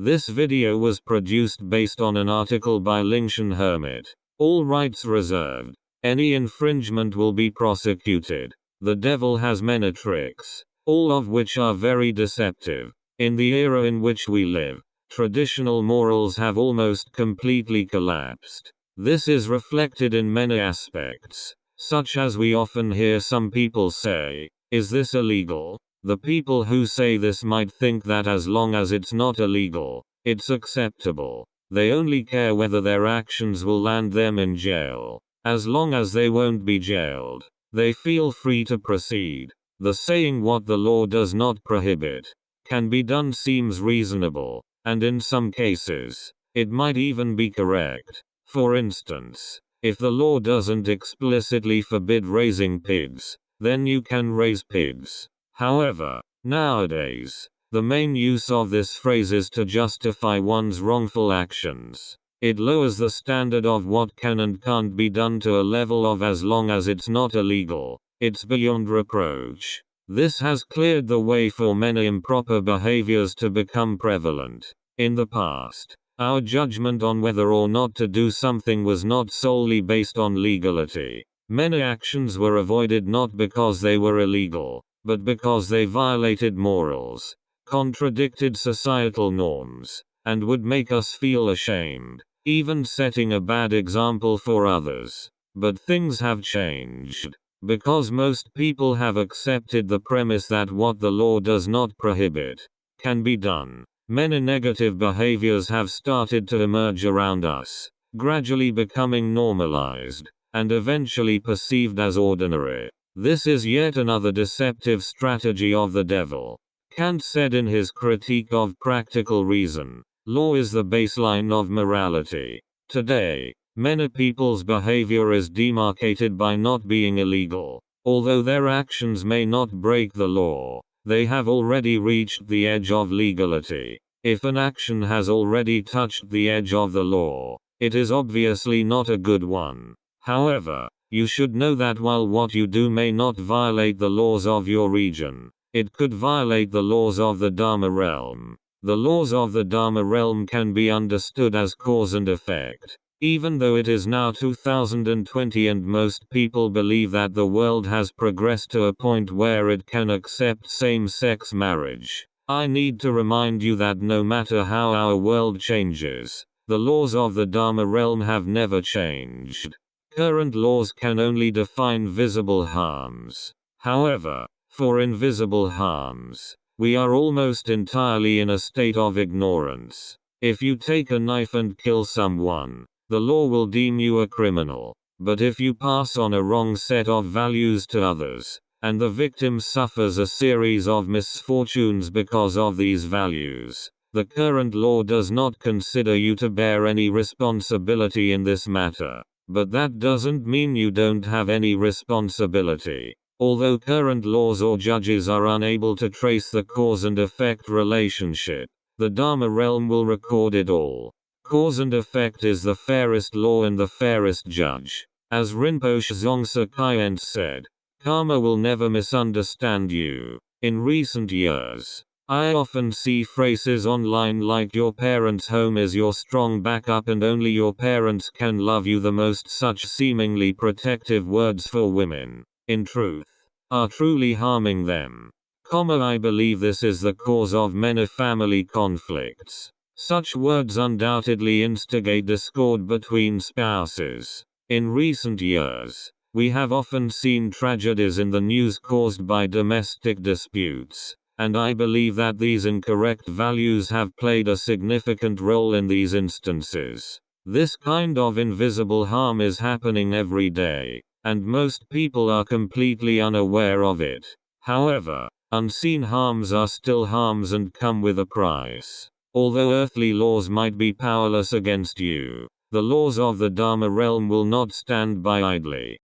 This video was produced based on an article by Ling Shan Hermit. All rights reserved. Any infringement will be prosecuted. The devil has many tricks, all of which are very deceptive. In the era in which we live, traditional morals have almost completely collapsed. This is reflected in many aspects, such as we often hear some people say, "Is this illegal?" The people who say this might think that as long as it's not illegal, it's acceptable. They only care whether their actions will land them in jail. As long as they won't be jailed, they feel free to proceed. The saying "what the law does not prohibit can be done" seems reasonable, and in some cases, it might even be correct. For instance, if the law doesn't explicitly forbid raising pigs, then you can raise pigs. However, nowadays, the main use of this phrase is to justify one's wrongful actions. It lowers the standard of what can and can't be done to a level of as long as it's not illegal, it's beyond reproach. This has cleared the way for many improper behaviors to become prevalent. In the past, our judgment on whether or not to do something was not solely based on legality. Many actions were avoided not because they were illegal, but because they violated morals, contradicted societal norms, and would make us feel ashamed, even setting a bad example for others. But things have changed, because most people have accepted the premise that what the law does not prohibit can be done. Many negative behaviors have started to emerge around us, gradually becoming normalized, and eventually perceived as ordinary. This is yet another deceptive strategy of the devil. Kant said in his Critique of Practical Reason, "Law is the baseline of morality." Today, many people's behavior is demarcated by not being illegal. Although their actions may not break the law, they have already reached the edge of legality. If an action has already touched the edge of the law, it is obviously not a good one. However, you should know that while what you do may not violate the laws of your region, it could violate the laws of the Dharma realm. The laws of the Dharma realm can be understood as cause and effect. Even though it is now 2020 and most people believe that the world has progressed to a point where it can accept same-sex marriage, I need to remind you that no matter how our world changes, the laws of the Dharma realm have never changed. Current laws can only define visible harms. However, for invisible harms, we are almost entirely in a state of ignorance. If you take a knife and kill someone, the law will deem you a criminal. But if you pass on a wrong set of values to others, and the victim suffers a series of misfortunes because of these values, the current law does not consider you to bear any responsibility in this matter. But that doesn't mean you don't have any responsibility. Although current laws or judges are unable to trace the cause and effect relationship, the Dharma realm will record it all. Cause and effect is the fairest law and the fairest judge. As Rinpoche Dzongsa Khyent said, karma will never misunderstand you. In recent years, I often see phrases online like "your parents' home is your strong backup and only your parents can love you the most." Such seemingly protective words for women, in truth, are truly harming them. I believe this is the cause of many family conflicts. Such words undoubtedly instigate discord between spouses. In recent years, we have often seen tragedies in the news caused by domestic disputes. And I believe that these incorrect values have played a significant role in these instances. This kind of invisible harm is happening every day, and most people are completely unaware of it. However, unseen harms are still harms and come with a price. Although earthly laws might be powerless against you, the laws of the Dharma realm will not stand by idly.